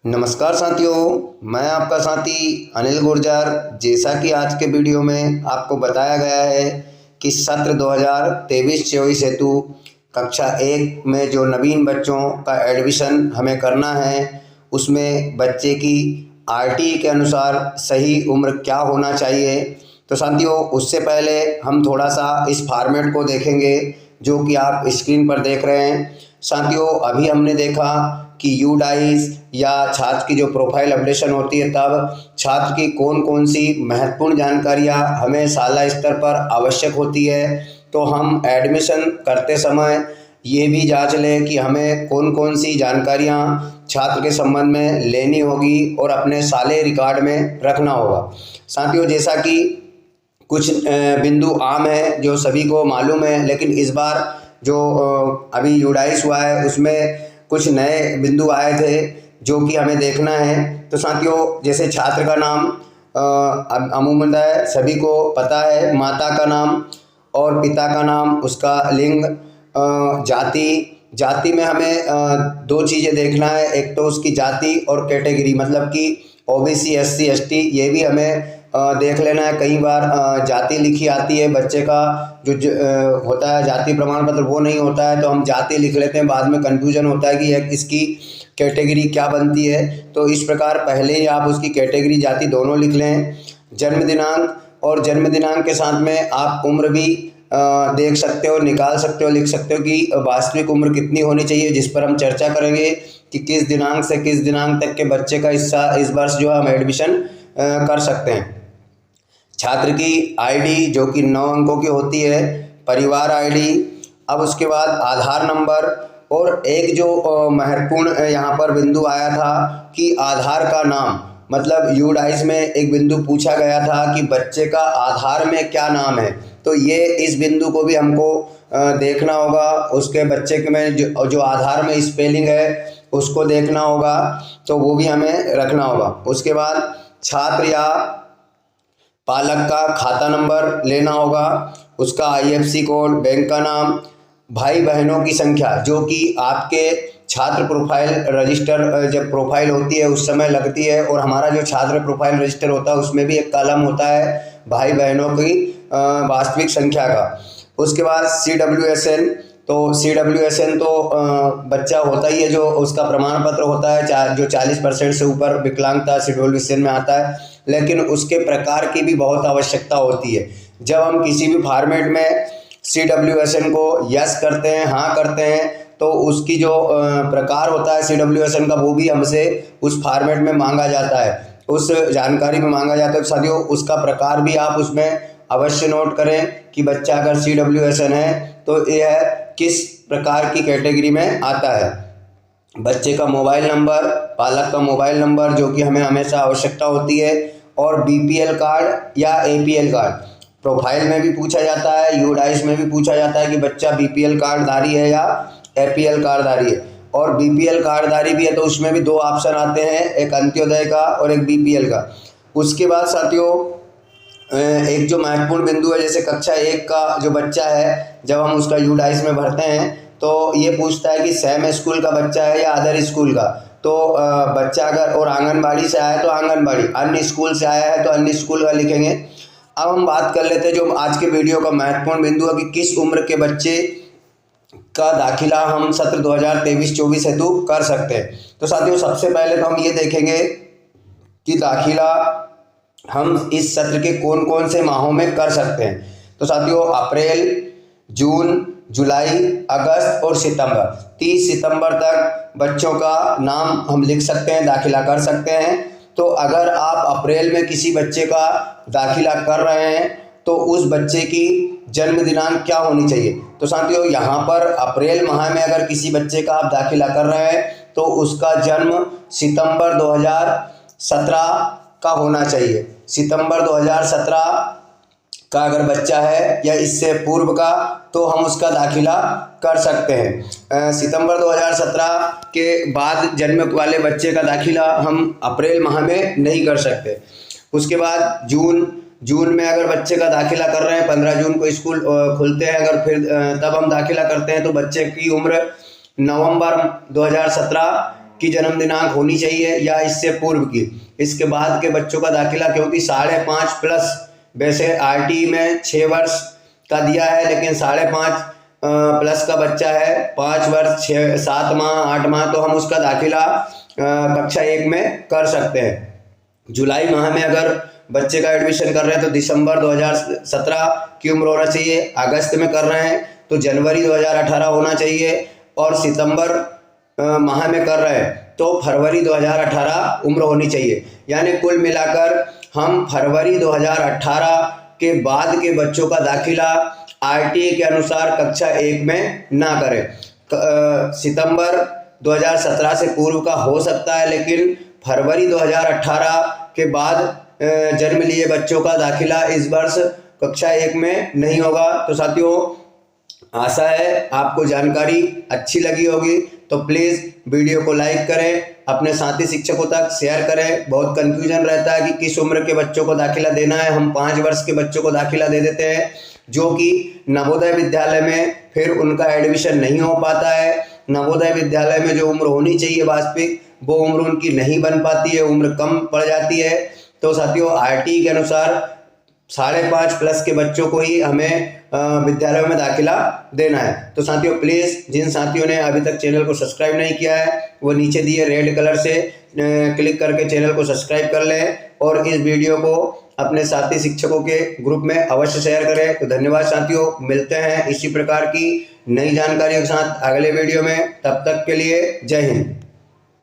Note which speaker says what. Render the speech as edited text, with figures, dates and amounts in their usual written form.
Speaker 1: नमस्कार साथियों, मैं आपका साथी अनिल गुर्जर। जैसा कि आज के वीडियो में आपको बताया गया है कि सत्र 2023-24 हेतु कक्षा 1 में जो नवीन बच्चों का एडमिशन हमें करना है, उसमें बच्चे की आरटीई के अनुसार सही उम्र क्या होना चाहिए। तो साथियों, उससे पहले हम थोड़ा सा इस फॉर्मेट को देखेंगे जो कि आप स्क्रीन पर देख रहे हैं। साथियों, अभी हमने देखा कि यूडाइस या छात्र की जो प्रोफाइल अपडेशन होती है, तब छात्र की कौन कौन सी महत्वपूर्ण जानकारियां हमें शाला स्तर पर आवश्यक होती है। तो हम एडमिशन करते समय ये भी जांच लें कि हमें कौन कौन सी जानकारियां छात्र के संबंध में लेनी होगी और अपने शालेय रिकॉर्ड में रखना होगा। साथियों, जैसा कि कुछ बिंदु आम है जो सभी को मालूम है, लेकिन इस बार जो अभी यूडाइस हुआ है उसमें कुछ नए बिंदु आए थे जो कि हमें देखना है। तो साथियों, जैसे छात्र का नाम अमूमन सभी को पता है, माता का नाम और पिता का नाम, उसका लिंग, जाति में हमें दो चीज़ें देखना है। एक तो उसकी जाति और कैटेगरी, मतलब कि ओबीसी, एससी, एसटी, ये भी हमें देख लेना है। कई बार जाति लिखी आती है, बच्चे का जो होता है जाति प्रमाण पत्र वो नहीं होता है, तो हम जाति लिख लेते हैं, बाद में कन्फ्यूजन होता है कि इसकी कैटेगरी क्या बनती है। तो इस प्रकार पहले ही आप उसकी कैटेगरी, जाति दोनों लिख लें। जन्म दिनांक, और जन्म दिनांक के साथ में आप उम्र भी देख सकते हो, निकाल सकते हो, लिख सकते हो कि वास्तविक उम्र कितनी होनी चाहिए, जिस पर हम चर्चा करेंगे कि किस दिनांक से किस दिनांक तक के बच्चे का इस वर्ष जो हम एडमिशन कर सकते हैं। छात्र की आईडी जो कि 9 अंकों की होती है, परिवार आईडी, अब उसके बाद आधार नंबर, और एक जो महत्वपूर्ण यहाँ पर बिंदु आया था कि आधार का नाम, मतलब यूडाइस में एक बिंदु पूछा गया था कि बच्चे का आधार में क्या नाम है। तो ये इस बिंदु को भी हमको देखना होगा, उसके बच्चे के में जो आधार में स्पेलिंग है उसको देखना होगा, तो वो भी हमें रखना होगा। उसके बाद छात्र या पालक का खाता नंबर लेना होगा, उसका आईएफएससी कोड, बैंक का नाम, भाई बहनों की संख्या जो कि आपके छात्र प्रोफाइल रजिस्टर, जब प्रोफाइल होती है उस समय लगती है, और हमारा जो छात्र प्रोफाइल रजिस्टर होता है उसमें भी एक कॉलम होता है भाई बहनों की वास्तविक संख्या का। उसके बाद CWSN, तो CWSN तो बच्चा होता ही है जो उसका प्रमाण पत्र होता है, जो 40% से ऊपर विकलांगता CWSN में आता है, लेकिन उसके प्रकार की भी बहुत आवश्यकता होती है। जब हम किसी भी फॉर्मेट में CWSN को यस करते हैं, हाँ करते हैं, तो उसकी जो प्रकार होता है CWSN का, वो भी हमसे उस फॉर्मेट में मांगा जाता है, उस जानकारी में मांगा जाता है। तो साथियों, उसका प्रकार भी आप उसमें अवश्य नोट करें कि बच्चा अगर CWSN है तो यह किस प्रकार की कैटेगरी में आता है। बच्चे का मोबाइल नंबर, पालक का मोबाइल नंबर जो कि हमें हमेशा आवश्यकता होती है, और BPL कार्ड या APL कार्ड प्रोफाइल में भी पूछा जाता है, यूडाइस में भी पूछा जाता है कि बच्चा BPL कार्डधारी है या APL कार्डधारी है। और BPL कार्डधारी भी है तो उसमें भी दो ऑप्शन आते हैं, एक अंत्योदय का और एक BPL का। उसके बाद साथियों, एक जो महत्वपूर्ण बिंदु है, जैसे कक्षा 1 का जो बच्चा है, जब हम उसका यूडाइस में भरते हैं तो ये पूछता है कि सैम स्कूल का बच्चा है या अदर स्कूल का। तो बच्चा अगर और आंगनबाड़ी से आया है तो आंगनबाड़ी, अन्य स्कूल से आया है तो अन्य स्कूल का लिखेंगे। अब हम बात कर लेते हैं जो आज के वीडियो का महत्वपूर्ण बिंदु है कि किस उम्र के बच्चे का दाखिला हम सत्र 2023-24 हेतु कर सकते हैं। तो साथियों, सबसे पहले तो हम ये देखेंगे कि दाखिला हम इस सत्र के कौन कौन से माहों में कर सकते हैं। तो साथियों, अप्रैल, जून, जुलाई, अगस्त और सितंबर, 30 सितंबर तक बच्चों का नाम हम लिख सकते हैं, दाखिला कर सकते हैं। तो अगर आप अप्रैल में किसी बच्चे का दाखिला कर रहे हैं तो उस बच्चे की जन्म दिनांक क्या होनी चाहिए। तो साथियों, यहाँ पर अप्रैल माह में अगर किसी बच्चे का आप दाखिला कर रहे हैं तो उसका जन्म सितंबर 2017 का होना चाहिए। सितंबर 2017 का अगर बच्चा है या इससे पूर्व का, तो हम उसका दाखिला कर सकते हैं। सितंबर 2017 के बाद जन्म वाले बच्चे का दाखिला हम अप्रैल माह में नहीं कर सकते। उसके बाद जून में अगर बच्चे का दाखिला कर रहे हैं, 15 जून को स्कूल खुलते हैं, अगर फिर तब हम दाखिला करते हैं तो बच्चे की उम्र नवंबर 2017 की जन्म दिनांक होनी चाहिए या इससे पूर्व की। इसके बाद के बच्चों का दाखिला, क्योंकि 5.5 प्लस, वैसे आरटी में 6 वर्ष का दिया है, लेकिन 5.5 प्लस का बच्चा है, 5 वर्ष 7 माह 8 माह, तो हम उसका दाखिला कक्षा 1 में कर सकते हैं। जुलाई माह में अगर बच्चे का एडमिशन कर रहे हैं तो दिसंबर 2017 की उम्र होना चाहिए, अगस्त में कर रहे हैं तो जनवरी 2018 होना चाहिए, और सितंबर माह में कर रहे हैं तो फरवरी 2018 उम्र होनी चाहिए। यानी कुल मिलाकर हम फरवरी 2018 के बाद के बच्चों का दाखिला आरटीए के अनुसार कक्षा 1 में ना करें। सितंबर 2017 से पूर्व का हो सकता है, लेकिन फरवरी 2018 के बाद जन्म लिए बच्चों का दाखिला इस वर्ष कक्षा 1 में नहीं होगा। तो साथियों, आशा है आपको जानकारी अच्छी लगी होगी, तो प्लीज़ वीडियो को लाइक करें, अपने साथी शिक्षकों तक शेयर करें। बहुत कन्फ्यूजन रहता है कि किस उम्र के बच्चों को दाखिला देना है। हम 5 वर्ष के बच्चों को दाखिला दे देते हैं, जो कि नवोदय विद्यालय में फिर उनका एडमिशन नहीं हो पाता है। नवोदय विद्यालय में जो उम्र होनी चाहिए वास्तविक, वो उम्र उनकी नहीं बन पाती है, उम्र कम पड़ जाती है। तो साथियों, आरटी के अनुसार 5.5 प्लस के बच्चों को ही हमें विद्यालयों में दाखिला देना है। तो साथियों, प्लीज़ जिन साथियों ने अभी तक चैनल को सब्सक्राइब नहीं किया है, वो नीचे दिए रेड कलर से क्लिक करके चैनल को सब्सक्राइब कर लें, और इस वीडियो को अपने साथी शिक्षकों के ग्रुप में अवश्य शेयर करें। तो धन्यवाद साथियों, मिलते हैं इसी प्रकार की नई जानकारियों के साथ अगले वीडियो में। तब तक के लिए जय हिंद।